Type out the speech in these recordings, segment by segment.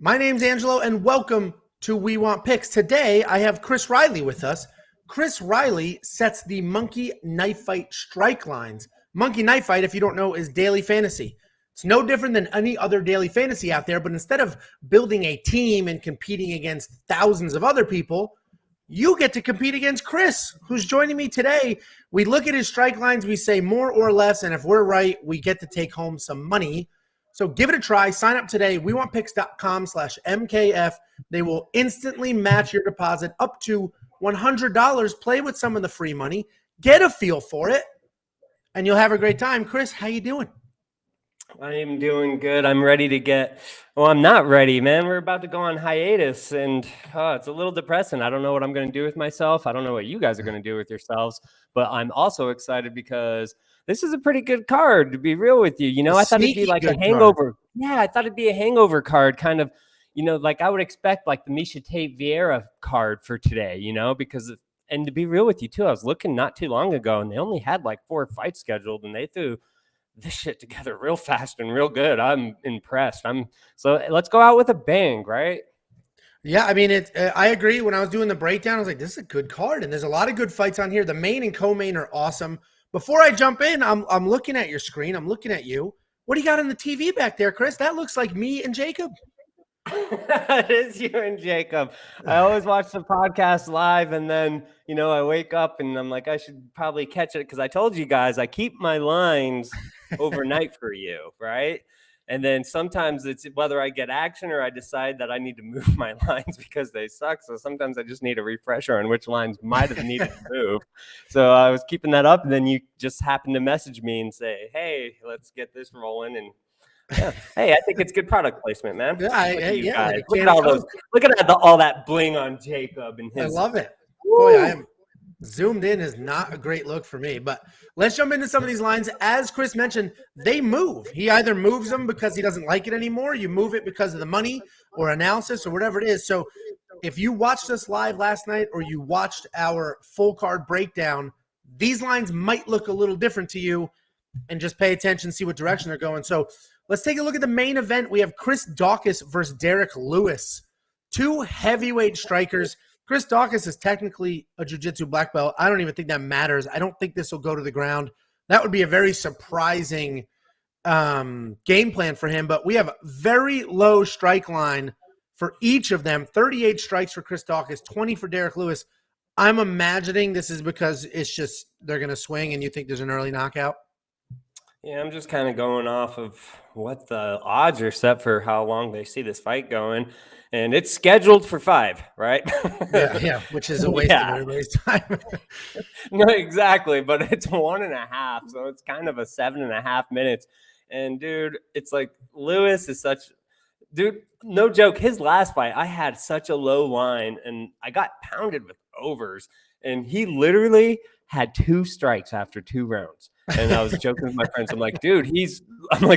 My name's Angelo, and welcome to We Want Picks. Today, I have Chris Reilly with us. Chris Reilly sets the Monkey Knife Fight strike lines. Monkey Knife Fight, if you don't know, is daily fantasy. It's no different than any other daily fantasy out there, but instead of building a team and competing against thousands of other people, you get to compete against Chris, who's joining me today. We look at his strike lines, we say more or less, and if we're right, we get to take home some money. So give it a try. Sign up today, wewantpicks.com/MKF. They will instantly match your deposit up to $100. Play with some of the free money. Get a feel for it, and you'll have a great time. Chris, how you doing? I am doing good. I'm ready to get – well, I'm not ready, man. We're about to go on hiatus, and it's a little depressing. I don't know what I'm going to do with myself. I don't know what you guys are going to do with yourselves, but I'm also excited because this is a pretty good card, to be real with you. You know, I thought it'd be like a hangover. Yeah, I thought it'd be a hangover card, kind of, you know, like I would expect like the Miesha Tate Vieira card for today, you know, because – and to be real with you, too, I was looking not too long ago, and they only had like 4 fights scheduled, and they threw – this shit together real fast and real good. I'm impressed. So let's go out with a bang, right? Yeah, I mean, I agree. When I was doing the breakdown, I was like, this is a good card, and there's a lot of good fights on here. The main and co-main are awesome. Before I jump in, I'm looking at your screen. I'm looking at you. What do you got on the TV back there, Chris? That looks like me and Jacob. It is you and Jacob. I always watch the podcast live, and then, you know, I wake up and I'm like, I should probably catch it because I told you guys I keep my lines overnight for you, right? And then sometimes it's whether I get action or I decide that I need to move my lines because they suck. So sometimes I just need a refresher on which lines might have needed to move. So I was keeping that up, and then you just happened to message me and say, hey, let's get this rolling. And yeah. Hey, I think it's good product placement, man. Yeah, look at all those. Look at all that bling on Jacob and his. I love it. Boy, I am zoomed in is not a great look for me. But let's jump into some of these lines. As Chris mentioned, they move. He either moves them because he doesn't like it anymore. You move it because of the money or analysis or whatever it is. So if you watched us live last night or you watched our full card breakdown, these lines might look a little different to you, and just pay attention, see what direction they're going. So let's take a look at the main event. We have Chris Daukaus versus Derek Lewis, 2 heavyweight strikers. Chris Daukaus is technically a jiu-jitsu black belt. I don't even think that matters. I don't think this will go to the ground. That would be a very surprising game plan for him. But we have very low strike line for each of them. 38 strikes for Chris Daukaus, 20 for Derek Lewis. I'm imagining this is because it's just they're going to swing and you think there's an early knockout. Yeah, I'm just kind of going off of what the odds are set for how long they see this fight going. And it's scheduled for 5, right? Yeah, which is a waste of everybody's time. No, exactly. But it's 1.5. So it's kind of a 7.5 minutes. And, dude, it's like Lewis is such – dude, no joke. His last fight, I had such a low line, and I got pounded with overs. And he literally had 2 strikes after 2 rounds. And I was joking with my friends. I'm like, dude,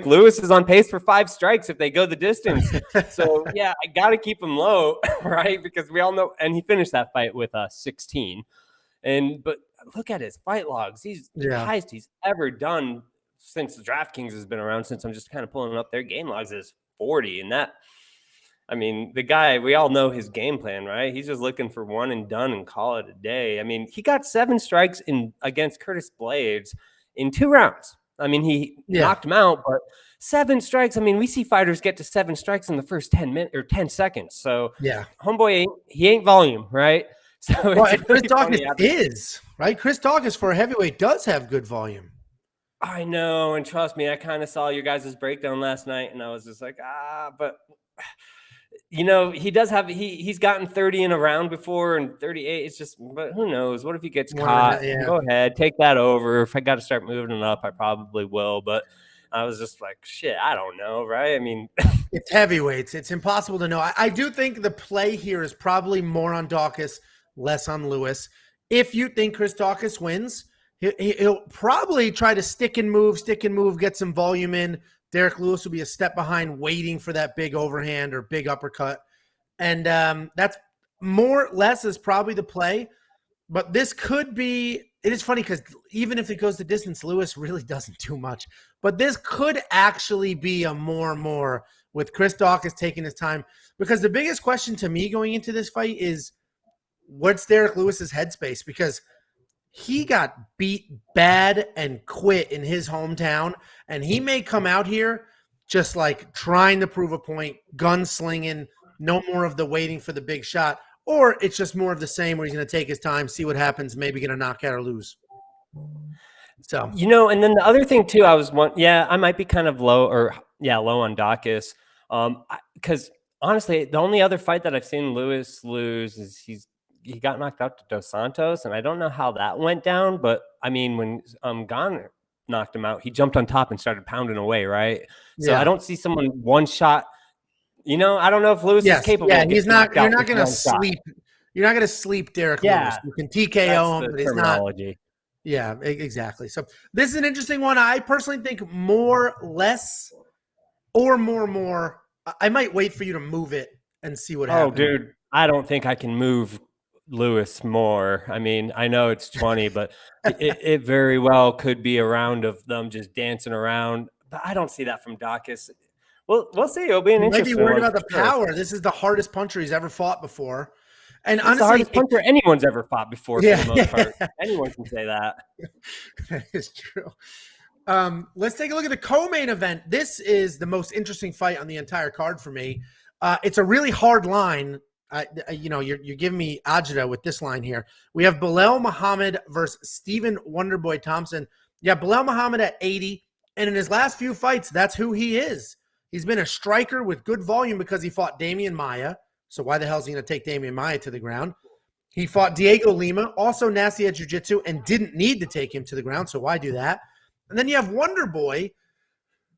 Lewis is on pace for 5 strikes if they go the distance. So, yeah, I got to keep him low, right? Because we all know. And he finished that fight with 16. But look at his fight logs. He's the highest he's ever done since the DraftKings has been around, since I'm just kind of pulling up their game logs, is 40. And that, I mean, the guy, we all know his game plan, right? He's just looking for one and done and call it a day. I mean, he got 7 strikes against Curtis Blades in 2 rounds. I mean, he knocked him out, but 7 strikes. I mean, we see fighters get to 7 strikes in the first 10 minutes or 10 seconds. So, homeboy, he ain't volume, right? So, Chris Daukaus is, right? Chris Daukaus for a heavyweight does have good volume. I know, and trust me, I kind of saw your guys' breakdown last night, and I was just like, but you know, he does have he's gotten 30 in a round before and 38. It's just, but who knows? What if he gets caught? Go ahead, take that over. If I got to start moving it up, I probably will. But I was just like, shit, I don't know, right? I mean, it's heavyweights. It's impossible to know. I do think the play here is probably more on Daukaus, less on Lewis. If you think Chris Daukaus wins, he'll probably try to stick and move, get some volume in. Derek Lewis will be a step behind, waiting for that big overhand or big uppercut. And that's more or less is probably the play. But this could be – it is funny because even if it goes the distance, Lewis really doesn't do much. But this could actually be a more with Chris Daukaus taking his time. Because the biggest question to me going into this fight is what's Derek Lewis's headspace? Because he got beat bad and quit in his hometown, and he may come out here just like trying to prove a point, gunslinging, no more of the waiting for the big shot, or it's just more of the same where he's going to take his time, see what happens, maybe get a knockout or lose. So, and then the other thing too, I might be kind of low on Daukaus. Because honestly, the only other fight that I've seen Lewis lose is he got knocked out to Dos Santos, and I don't know how that went down, but I mean, when Gon knocked him out, he jumped on top and started pounding away, right? So I don't see someone one shot. I don't know if Lewis is capable. Yeah, he's not. You're not going to sleep. You're not going to sleep Derek Lewis. You can TKO him, but he's not. Yeah, exactly. So this is an interesting one. I personally think more, less, or more. I might wait for you to move it and see what happens. Oh, dude, I don't think I can move Lewis more. I mean, I know it's 20, but it very well could be a round of them just dancing around. But I don't see that from Daukaus. Well, we'll see. It'll be an interesting one. Might be worried about the power. This is the hardest puncher he's ever fought before. And it's honestly, the hardest puncher anyone's ever fought before, for the most part. Anyone can say that. That is true. Let's take a look at the co-main event. This is the most interesting fight on the entire card for me. It's a really hard line. You're giving me agita with this line here. We have Belal Muhammad versus Stephen Wonderboy Thompson. Yeah, Belal Muhammad at 80. And in his last few fights, that's who he is. He's been a striker with good volume because he fought Damian Maia. So why the hell is he going to take Damian Maia to the ground? He fought Diego Lima, also nasty at jiu-jitsu, and didn't need to take him to the ground. So why do that? And then you have Wonderboy,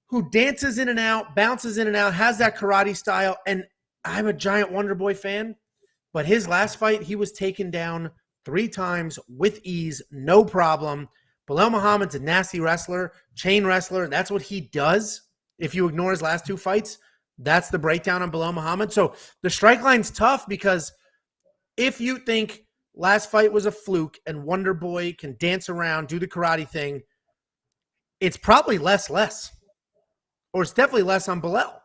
who dances in and out, bounces in and out, has that karate style. And I'm a giant Wonderboy fan, but his last fight, he was taken down 3 times with ease, no problem. Belal Muhammad's a nasty wrestler, chain wrestler. That's what he does. If you ignore his last 2 fights, that's the breakdown on Belal Muhammad. So the strike line's tough because if you think last fight was a fluke and Wonderboy can dance around, do the karate thing, it's probably less. Or it's definitely less on Belal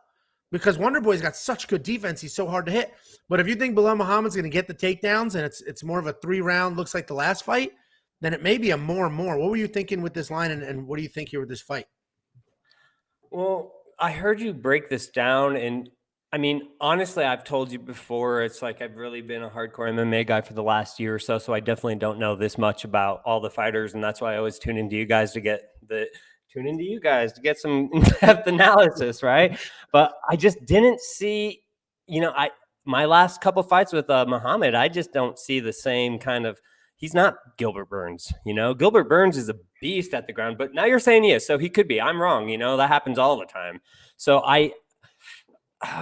because Wonderboy's got such good defense. He's so hard to hit. But if you think Belal Muhammad's going to get the takedowns and it's more of a 3-round, looks like the last fight, then it may be a more. What were you thinking with this line and what do you think here with this fight? Well, I heard you break this down, and I mean, honestly, I've told you before, it's like I've really been a hardcore MMA guy for the last year or so I definitely don't know this much about all the fighters, and that's why I always tune into you guys to get some in-depth analysis, right? But I just didn't see, my last couple fights with Muhammad, I just don't see the same kind of. He's not Gilbert Burns, Gilbert Burns is a beast at the ground, but now you're saying he is, so he could be. I'm wrong, that happens all the time. So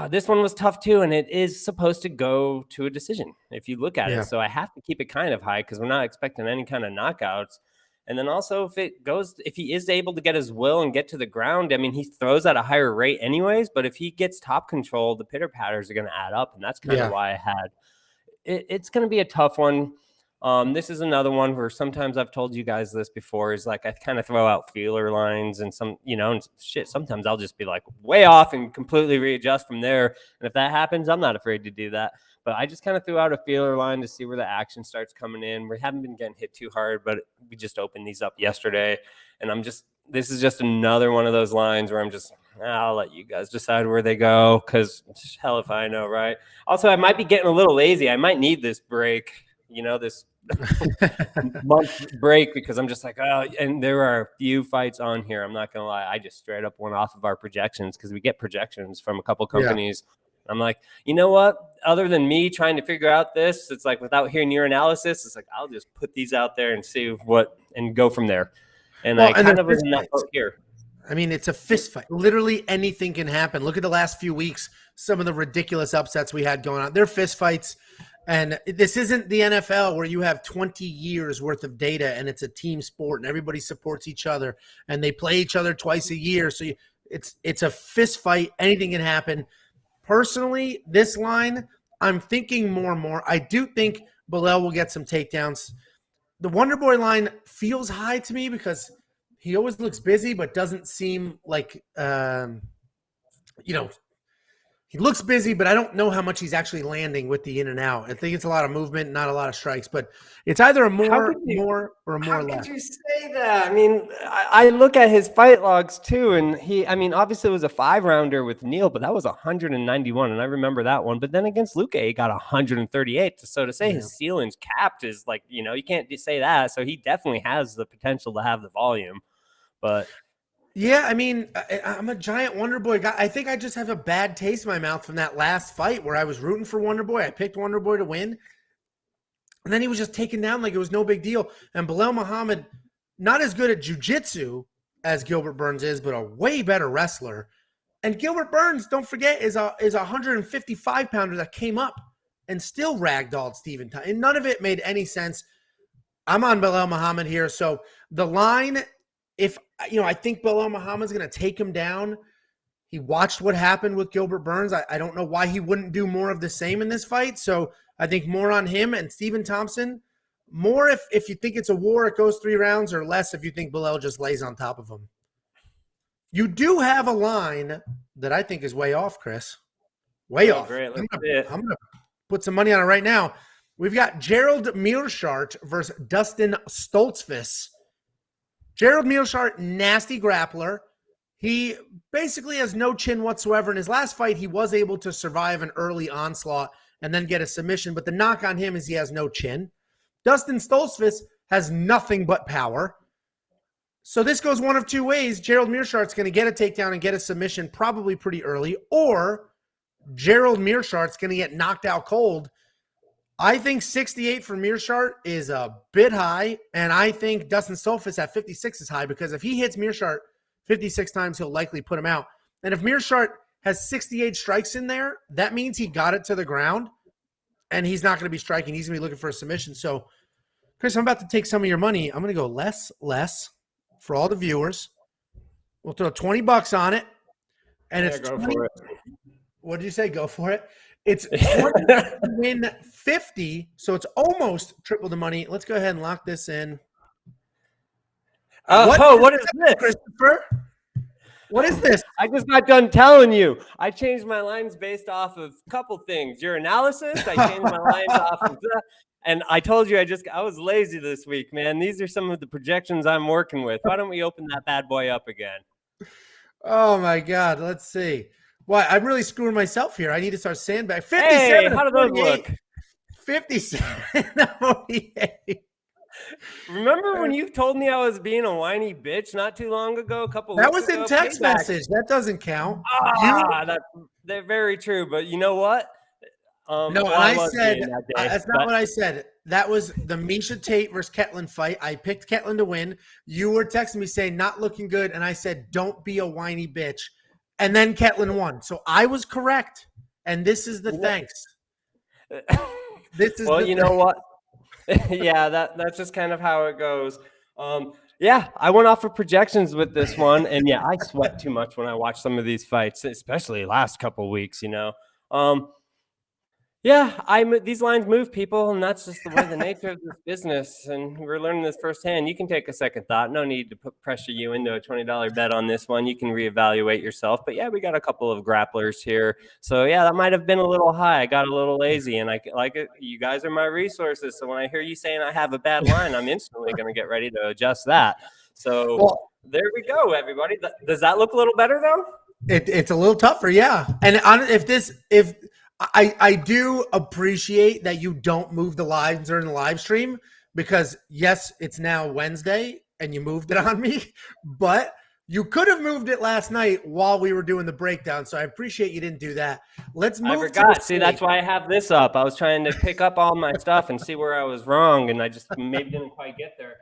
this one was tough too, and it is supposed to go to a decision if you look at it. So I have to keep it kind of high because we're not expecting any kind of knockouts. And then also if he is able to get his will and get to the ground, I mean, he throws at a higher rate anyways, but if he gets top control, the pitter patters are going to add up. And that's kind of why I had it's going to be a tough one. This is another one where sometimes I've told you guys this before is like I kind of throw out feeler lines and sometimes I'll just be like way off and completely readjust from there. And if that happens, I'm not afraid to do that. But I just kind of threw out a feeler line to see where the action starts coming in. We haven't been getting hit too hard, but we just opened these up yesterday. And this is just another one of those lines where I'll let you guys decide where they go because hell if I know, right? Also, I might be getting a little lazy. I might need this break. This month break because I'm just like, and there are a few fights on here. I'm not going to lie. I just straight up went off of our projections because we get projections from a couple companies. Yeah. I'm like, you know what? Other than me trying to figure out this, it's like without hearing your analysis, it's like, I'll just put these out there and see and go from there. And I kind of was in that boat here. I mean, it's a fist fight. Literally anything can happen. Look at the last few weeks, some of the ridiculous upsets we had going on. They're fist fights. And this isn't the NFL where you have 20 years worth of data and it's a team sport and everybody supports each other and they play each other twice a year. So it's a fist fight. Anything can happen. Personally, this line, I'm thinking more and more. I do think Belal will get some takedowns. The Wonderboy line feels high to me because he always looks busy but doesn't seem like, He looks busy, but I don't know how much he's actually landing with the in and out. I think it's a lot of movement, not a lot of strikes, but it's either a more or a more How less. could you say that? I mean, I look at his fight logs too, and obviously it was a 5-rounder with Neil, but that was 191, and I remember that one. But then against Luque, he got 138. So to say his ceiling's capped is like, you can't just say that. So he definitely has the potential to have the volume, but. Yeah, I mean, I'm a giant Wonder Boy guy. I think I just have a bad taste in my mouth from that last fight where I was rooting for Wonder Boy. I picked Wonder Boy to win. And then he was just taken down like it was no big deal. And Belal Muhammad, not as good at jiu-jitsu as Gilbert Burns is, but a way better wrestler. And Gilbert Burns, don't forget, is a 155-pounder that came up and still ragdolled Stephen Thompson. And none of it made any sense. I'm on Belal Muhammad here. So the line, I think Belal Muhammad's going to take him down. He watched what happened with Gilbert Burns. I don't know why he wouldn't do more of the same in this fight. So I think more on him and Stephen Thompson. More if you think it's a war, it goes 3 rounds, or less if you think Belal just lays on top of him. You do have a line that I think is way off, Chris. Way off. Great. I'm going to put some money on it right now. We've got Gerald Meerschaert versus Dustin Stoltzfus. Gerald Meerschaert, nasty grappler. He basically has no chin whatsoever. In his last fight, he was able to survive an early onslaught and then get a submission, but the knock on him is he has no chin. Dustin Stoltzfus has nothing but power. So this goes one of two ways. Gerald Meerschaert's going to get a takedown and get a submission probably pretty early, or Gerald Meerschaert's going to get knocked out cold. I think 68 for Meerschaert is a bit high, and I think Dustin Stoltzfus at 56 is high because if he hits Meerschaert 56 times, he'll likely put him out. And if Meerschaert has 68 strikes in there, that means he got it to the ground, and he's not going to be striking. He's going to be looking for a submission. So, Chris, I'm about to take some of your money. I'm going to go less for all the viewers. We'll throw $20 on it, and it's go for it. What did you say? Go for it. It's 20 to win 50, so it's almost triple the money. Let's go ahead and lock this in. What is this, Christopher? What is this? I just got done telling you. I changed my lines based off of a couple things. Your analysis, I changed my lines off of that. And I told you I was lazy this week, man. These are some of the projections I'm working with. Why don't we open that bad boy up again? Oh, my God. Let's see. Well, I'm really screwing myself here. I need to start sandbagging. 57. Hey, how do those look? 57. 48. Remember when you told me I was being a whiny bitch not too long ago? A couple weeks ago? That was in text message. That doesn't count. That's very true. But you know what? No, I said that's not what I said. That was the Miesha Tate versus Ketlin fight. I picked Ketlin to win. You were texting me saying not looking good, and I said don't be a whiny bitch. And then Ketlin won. So I was correct. And this is the thanks. You know what? Yeah, that's just kind of how it goes. Yeah, I went off of projections with this one. And yeah, I sweat too much when I watch some of these fights, especially last couple of weeks, Yeah, these lines move, people, and that's just the way the nature of this business. And we're learning this firsthand. You can take a second thought. No need to pressure you into a $20 bet on this one. You can reevaluate yourself. But yeah, we got a couple of grapplers here. So yeah, that might have been a little high. I got a little lazy, and I like it. You guys are my resources. So when I hear you saying I have a bad line, I'm instantly going to get ready to adjust that. So there we go, everybody. Does that look a little better though? It's a little tougher, yeah. And I do appreciate that you don't move the lines during the live stream because, yes, it's now Wednesday and you moved it on me, but you could have moved it last night while we were doing the breakdown. So I appreciate you didn't do that. Let's move. I forgot. See, that's why I have this up. I was trying to pick up all my stuff and see where I was wrong, and I just maybe didn't quite get there.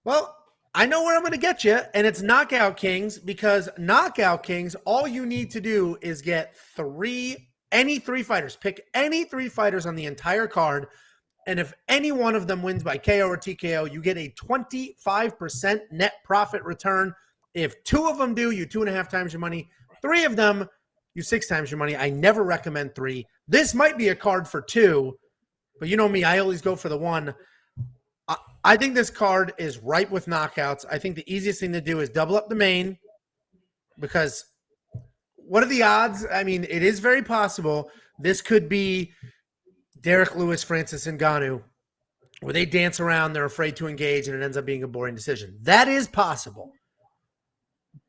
Well, I know where I'm going to get you, and it's Knockout Kings, because Knockout Kings, all you need to do is get any three fighters. Pick any 3 fighters on the entire card, and if any one of them wins by KO or TKO, you get a 25% net profit return. If 2 of them do, you 2.5 times your money. 3 of them, you 6 times your money. I never recommend 3. This might be a card for 2, but you know me, I always go for the 1. I think this card is ripe with knockouts. I think the easiest thing to do is double up the main, because what are the odds? I mean, it is very possible this could be Derek Lewis, Francis Ngannou, where they dance around, they're afraid to engage, and it ends up being a boring decision. That is possible.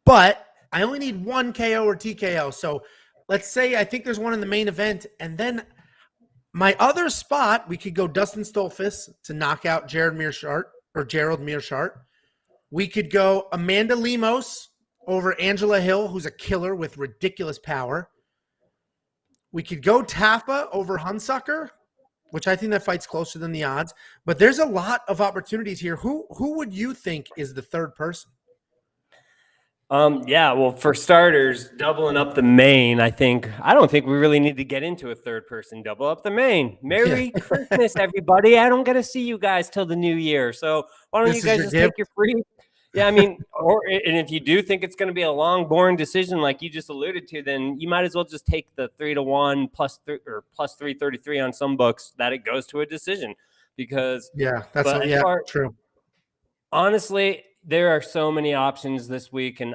But I only need one KO or TKO. So let's say I think there's one in the main event. And then my other spot, we could go Dustin Stolfus to knock out Gerald Mearshart. We could go Amanda Lemos over Angela Hill, who's a killer with ridiculous power. We could go Tafa over Hunsucker, which I think that fight's closer than the odds. But there's a lot of opportunities here. Who would you think is the third person? Yeah, well, for starters, doubling up the main, I don't think we really need to get into a third person. Double up the main. Merry Christmas, everybody. I don't get to see you guys till the new year. So why don't you guys just take your free? Yeah, I mean, and if you do think it's going to be a long, boring decision like you just alluded to, then you might as well just take the 3-1 plus 333 on some books that it goes to a decision, because true. Honestly, there are so many options this week, and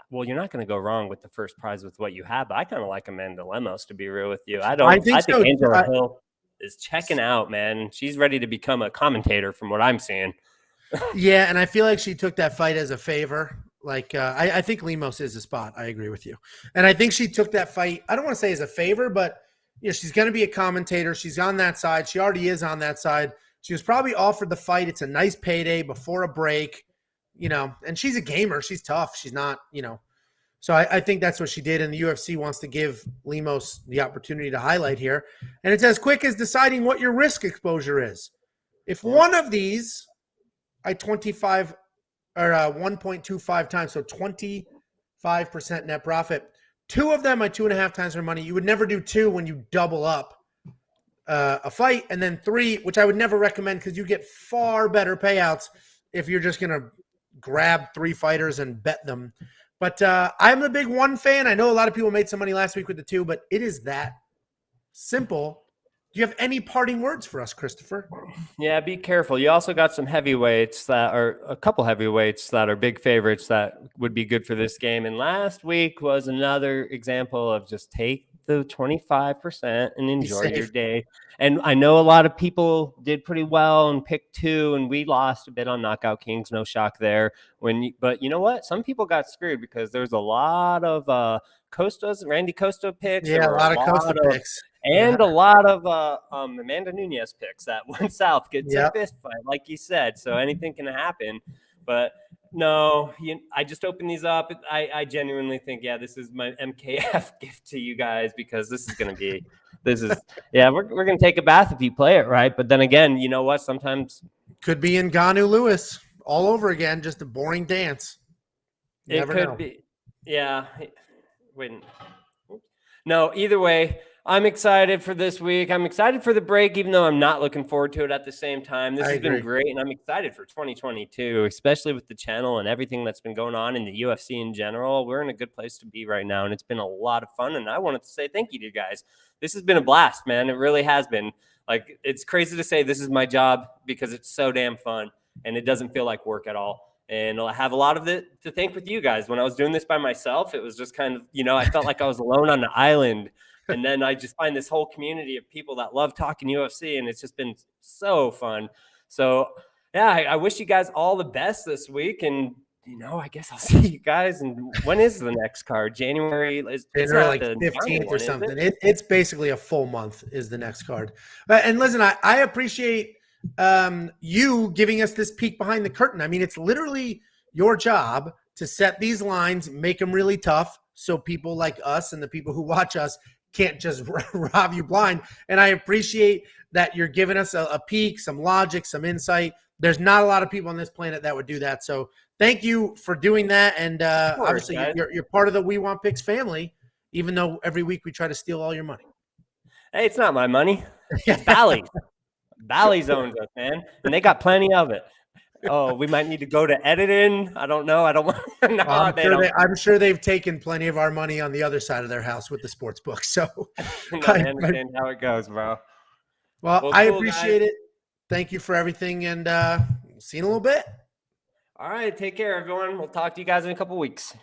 you're not going to go wrong with the first prize with what you have. But I kind of like Amanda Lemos, to be real with you. I think Angela Hill is checking out, man. She's ready to become a commentator from what I'm seeing. Yeah, and I feel like she took that fight as a favor. Like, I think Lemos is a spot. I agree with you. And I think she took that fight, I don't want to say as a favor, but she's going to be a commentator. She's on that side. She already is on that side. She was probably offered the fight. It's a nice payday before a break, and she's a gamer. She's tough. She's not, So I think that's what she did, and the UFC wants to give Lemos the opportunity to highlight here. And it's as quick as deciding what your risk exposure is. If one of these I 25 or 1.25 times, so 25% net profit. Two of them I 2.5 times my money. You would never do two when you double up a fight, and then three, which I would never recommend because you get far better payouts if you're just gonna grab three fighters and bet them. But I'm a big one fan. I know a lot of people made some money last week with the two, but it is that simple. Do you have any parting words for us, Christopher? Yeah, be careful. You also got some heavyweights that are a couple heavyweights that are big favorites that would be good for this game. And last week was another example of just take the 25% and enjoy your day. And I know a lot of people did pretty well and picked two, and we lost a bit on Knockout Kings. No shock there. But you know what? Some people got screwed because there's a lot of Randy Costa picks. Yeah, a lot of Costa picks. And a lot of Amanda Nunes picks that went south. Gets a fist fight, like you said. So anything can happen. But no, I just opened these up. I genuinely think, this is my MKF gift to you guys, because this is going to be we're going to take a bath if you play it right. But then again, you know what? Sometimes could be Ngannou Lewis all over again, just a boring dance. It could be. Yeah. Wait. No, either way, I'm excited for this week. I'm excited for the break, even though I'm not looking forward to it at the same time. This has been great, and I'm excited for 2022, especially with the channel and everything that's been going on in the UFC in general. We're in a good place to be right now, and it's been a lot of fun, and I wanted to say thank you to you guys. This has been a blast, man. It really has been. Like, it's crazy to say this is my job because it's so damn fun, and it doesn't feel like work at all. And I have a lot of it to thank with you guys. When I was doing this by myself, it was just kind of, I felt like I was alone on the island. And then I just find this whole community of people that love talking UFC, and it's just been so fun. So, yeah, I wish you guys all the best this week. And, I guess I'll see you guys. And when is the next card? January? January, like 15th or something. It's basically a full month is the next card. And listen, I appreciate you giving us this peek behind the curtain. I mean, it's literally your job to set these lines, make them really tough, so people like us and the people who watch us can't just rob you blind. And I appreciate that you're giving us a peek, some logic, some insight. There's not a lot of people on this planet that would do that. So thank you for doing that. And obviously you're part of the We Want Picks family, even though every week we try to steal all your money. Hey, it's not my money. It's Bally's. Bally's owns us, man. And they got plenty of it. Oh, we might need to go to editing. I don't know. I don't want. No, I'm sure they've taken plenty of our money on the other side of their house with the sports book. So I understand how it goes, bro. Well, I appreciate it. Thank you for everything, and see you in a little bit. All right, take care, everyone. We'll talk to you guys in a couple weeks.